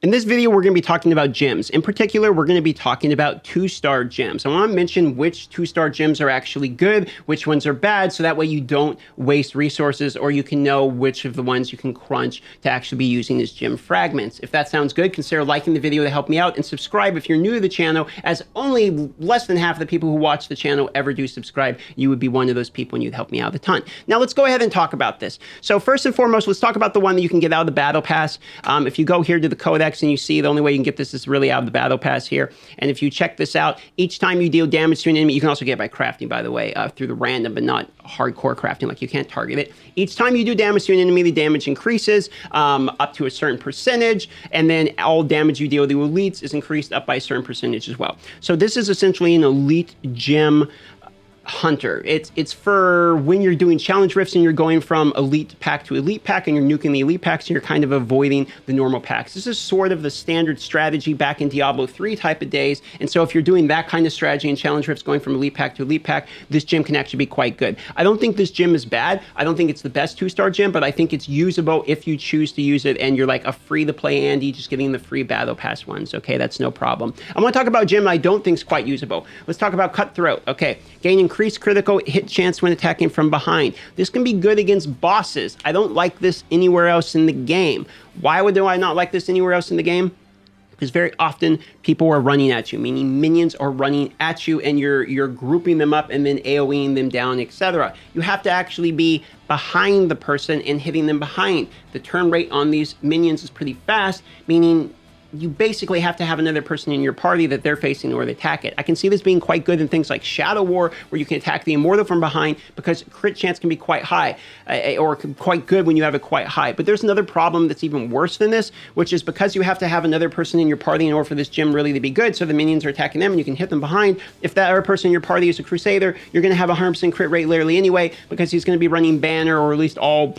In this video, we're going to be talking about gems. In particular, we're going to be talking about 2-star gems. I want to mention which 2-star gems are actually good, which ones are bad, so that way you don't waste resources, or you can know which of the ones you can crunch to actually be using as gem fragments. If that sounds good, consider liking the video to help me out, and subscribe if you're new to the channel, as only less than half the people who watch the channel ever do subscribe. You would be one of those people, and you'd help me out a ton. Now, let's go ahead and talk about this. So first and foremost, let's talk about the one that you can get out of the battle pass. If you go here to the codex, and you see the only way you can get this is really out of the battle pass here. And if you check this out, each time you deal damage to an enemy, you can also get it by crafting, by the way, through the random, but not hardcore crafting, like you can't target it. Each time you do damage to an enemy, the damage increases up to a certain percentage, and then all damage you deal to elites is increased up by a certain percentage as well. So this is essentially an elite gem hunter. It's for when you're doing challenge rifts and you're going from elite pack to elite pack, and you're nuking the elite packs, and you're kind of avoiding the normal packs. This is sort of the standard strategy back in Diablo 3 type of days. And so if you're doing that kind of strategy in challenge rifts, going from elite pack to elite pack, this gem can actually be quite good. I don't think this gem is bad. I don't think it's the best 2-star gem, but I think it's usable if you choose to use it and you're like a free to play Andy, just getting the free battle pass ones. Okay, that's no problem. I want to talk about a gem I don't think is quite usable. Let's talk about Cutthroat. Okay, gain increased critical hit chance when attacking from behind. This can be good against bosses. I don't like this anywhere else in the game. Why do I not like this anywhere else in the game? Because very often people are running at you, meaning minions are running at you, and you're grouping them up and then AoEing them down, etc. You have to actually be behind the person and hitting them behind. The turn rate on these minions is pretty fast, meaning you basically have to have another person in your party that they're facing or they attack it. I can see this being quite good in things like Shadow War, where you can attack the Immortal from behind, because crit chance can be quite high, or quite good when you have it quite high. But there's another problem that's even worse than this, which is because you have to have another person in your party in order for this gem really to be good, so the minions are attacking them and you can hit them behind. If that other person in your party is a Crusader, you're going to have a 100% crit rate literally anyway, because he's going to be running Banner, or at least all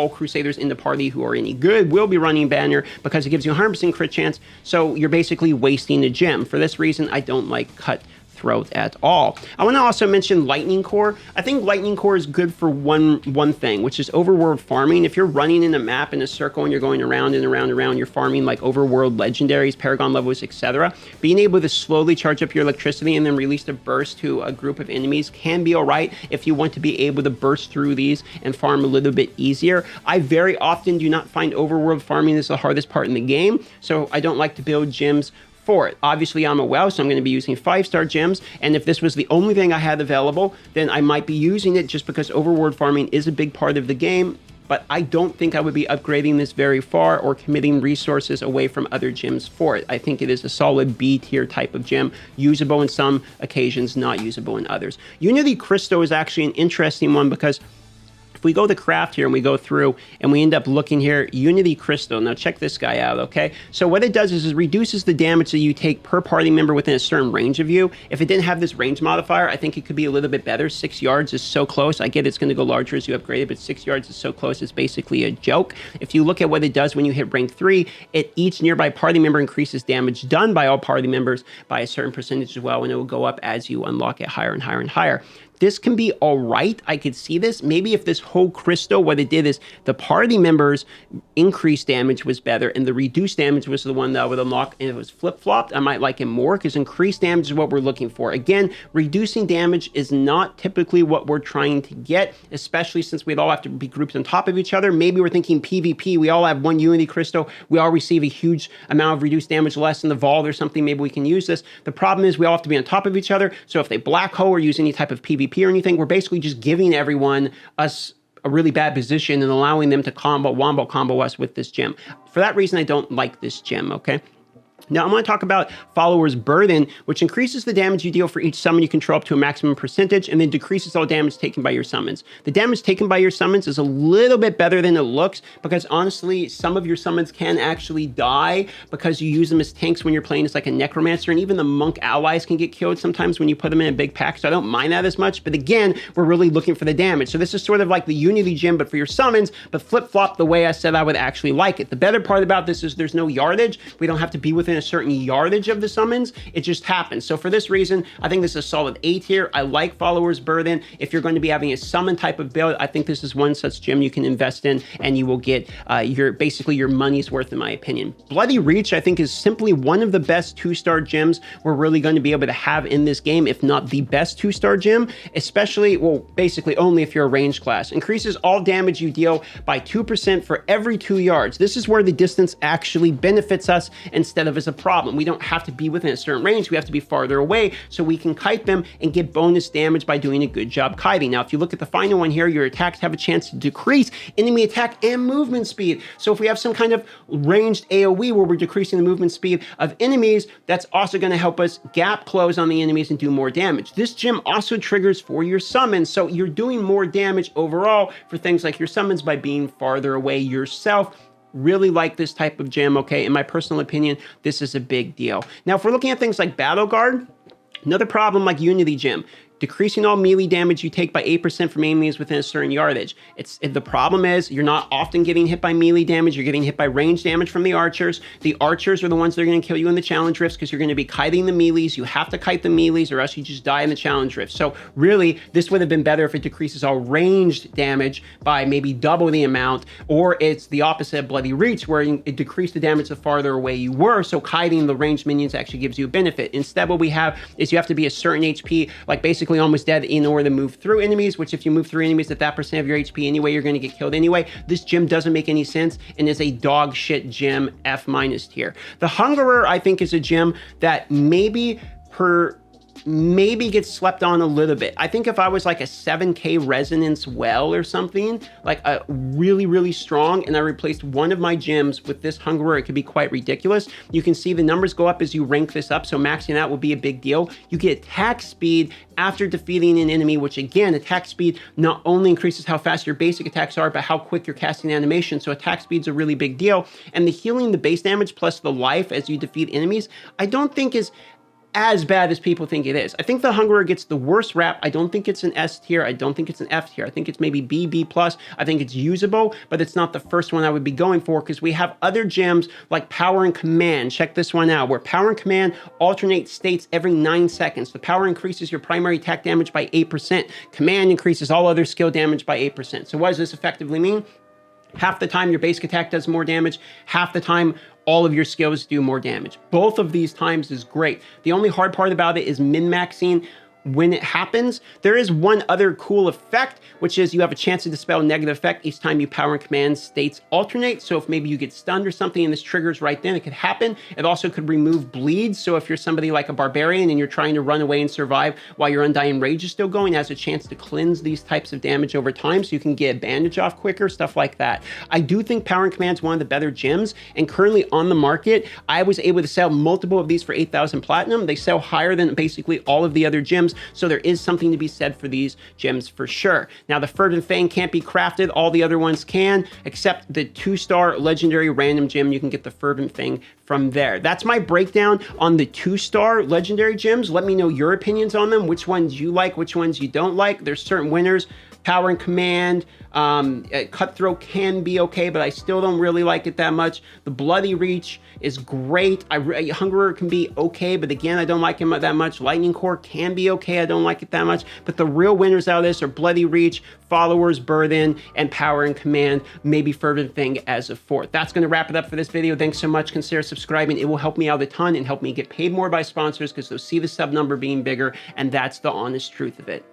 Crusaders in the party who are any good will be running Banner, because it gives you a 100% crit chance. So you're basically wasting a gem. For this reason, I don't like Cutthroat at all. I want to also mention Lightning Core. I think Lightning Core is good for one thing, which is overworld farming. If you're running in a map in a circle and you're going around and around and around, you're farming like overworld legendaries, paragon levels, etc. Being able to slowly charge up your electricity and then release a burst to a group of enemies can be all right if you want to be able to burst through these and farm a little bit easier. I very often do not find overworld farming is the hardest part in the game, so I don't like to build gems for it. Obviously, I'm a WoW, so I'm going to be using 5-star gems, and if this was the only thing I had available, then I might be using it, just because overworld farming is a big part of the game. But I don't think I would be upgrading this very far or committing resources away from other gems for it. I think it is a solid B tier type of gem, usable in some occasions, not usable in others. Unity Crystal is actually an interesting one, because if we go to craft here and we go through and we end up looking here, Unity Crystal. Now check this guy out, okay? So what it does is it reduces the damage that you take per party member within a certain range of you. If it didn't have this range modifier, I think it could be a little bit better. 6 yards is so close. I get it's going to go larger as you upgrade it, but 6 yards is so close, it's basically a joke. If you look at what it does when you hit rank 3, each nearby party member increases damage done by all party members by a certain percentage as well, and it will go up as you unlock it higher and higher and higher. This can be all right. I could see this. Maybe if this whole crystal, what it did is the party members' increased damage was better, and the reduced damage was the one that I would unlock, and if it was flip-flopped, I might like it more, because increased damage is what we're looking for. Again, reducing damage is not typically what we're trying to get, especially since we'd all have to be grouped on top of each other. Maybe we're thinking PvP. We all have one Unity Crystal. We all receive a huge amount of reduced damage less in the vault or something. Maybe we can use this. The problem is we all have to be on top of each other, so if they black hole or use any type of PvP or anything, we're basically just giving everyone us a really bad position and allowing them to wombo combo us with this gem. For that reason, I don't like this gem, okay? Now, I'm going to talk about Follower's Burden, which increases the damage you deal for each summon you control up to a maximum percentage, and then decreases all damage taken by your summons. The damage taken by your summons is a little bit better than it looks, because honestly, some of your summons can actually die because you use them as tanks when you're playing as like a Necromancer, and even the Monk allies can get killed sometimes when you put them in a big pack, so I don't mind that as much. But again, we're really looking for the damage. So this is sort of like the Unity gem, but for your summons, but flip-flop the way I said I would actually like it. The better part about this is there's no yardage. We don't have to be within within a certain yardage of the summons, it just happens. So for this reason, I think this is a solid A tier. I like Follower's Burden. If you're going to be having a summon type of build, I think this is one such gem you can invest in, and you will get basically your money's worth, in my opinion. Bloody Reach, I think, is simply one of the best 2-star gems we're really going to be able to have in this game, if not the best 2-star gem, especially, well, basically only if you're a ranged class. Increases all damage you deal by 2% for every 2 yards. This is where the distance actually benefits us instead of as a problem. We don't have to be within a certain range. We have to be farther away so we can kite them and get bonus damage by doing a good job kiting. Now, if you look at the final one here, your attacks have a chance to decrease enemy attack and movement speed. So if we have some kind of ranged AoE where we're decreasing the movement speed of enemies, that's also going to help us gap close on the enemies and do more damage. This gem also triggers for your summons, so you're doing more damage overall for things like your summons by being farther away yourself. Really like this type of gem, okay? In my personal opinion, this is a big deal. Now, if we're looking at things like BattleGuard, another problem like Unity Gem, decreasing all melee damage you take by 8% from enemies within a certain yardage. The problem is you're not often getting hit by melee damage, you're getting hit by range damage from the archers. The archers are the ones that are going to kill you in the challenge rifts because you're going to be kiting the melees. You have to kite the melees or else you just die in the challenge rift. So really, this would have been better if it decreases all ranged damage by maybe double the amount, or it's the opposite of Bloody Reach where it decreased the damage the farther away you were, so kiting the ranged minions actually gives you a benefit. Instead, what we have is you have to be a certain HP, like basically almost dead in order to move through enemies, which if you move through enemies at that percent of your HP anyway, you're going to get killed anyway. This gem doesn't make any sense and is a dog shit gem, F- tier. The Hungerer, I think, is a gem that maybe gets slept on a little bit. I think if I was like a 7k resonance well or something, like a really, really strong, and I replaced one of my gems with this Hungerer, it could be quite ridiculous. You can see the numbers go up as you rank this up, so maxing out will be a big deal. You get attack speed after defeating an enemy, which again, attack speed not only increases how fast your basic attacks are, but how quick you're casting animation, so attack speed's a really big deal. And the healing the base damage plus the life as you defeat enemies, I don't think is as bad as people think it is. I think the Hungerer gets the worst rap. I don't think it's an S tier. I don't think it's an F tier. I think it's maybe B, B+. I think it's usable, but it's not the first one I would be going for because we have other gems like Power and Command. Check this one out, where Power and Command alternate states every 9 seconds. The Power increases your primary attack damage by 8%. Command increases all other skill damage by 8%. So what does this effectively mean? Half the time your basic attack does more damage, half the time all of your skills do more damage. Both of these times is great. The only hard part about it is min-maxing when it happens. There is one other cool effect, which is you have a chance to dispel a negative effect each time you Power and Command states alternate. So if maybe you get stunned or something and this triggers right then, it could happen. It also could remove bleeds. So if you're somebody like a barbarian and you're trying to run away and survive while your Undying Rage is still going, it has a chance to cleanse these types of damage over time so you can get a bandage off quicker, stuff like that. I do think Power and Command is one of the better gems, and currently on the market, I was able to sell multiple of these for 8,000 platinum. They sell higher than basically all of the other gems. So there is something to be said for these gems for sure. Now, the Fervent Fang can't be crafted. All the other ones can, except the 2-star legendary random gem. You can get the Fervent Fang from there. That's my breakdown on the 2-star legendary gems. Let me know your opinions on them, which ones you like, which ones you don't like. There's certain winners. Power and Command, Cutthroat can be okay, but I still don't really like it that much. The Bloody Reach is great. Hungerer can be okay, but again, I don't like him that much. Lightning Core can be okay. I don't like it that much. But the real winners out of this are Bloody Reach, Follower's Burden, and Power and Command, maybe Fervent Fang as a fourth. That's going to wrap it up for this video. Thanks so much. Consider subscribing. It will help me out a ton and help me get paid more by sponsors because they'll see the sub number being bigger, and that's the honest truth of it.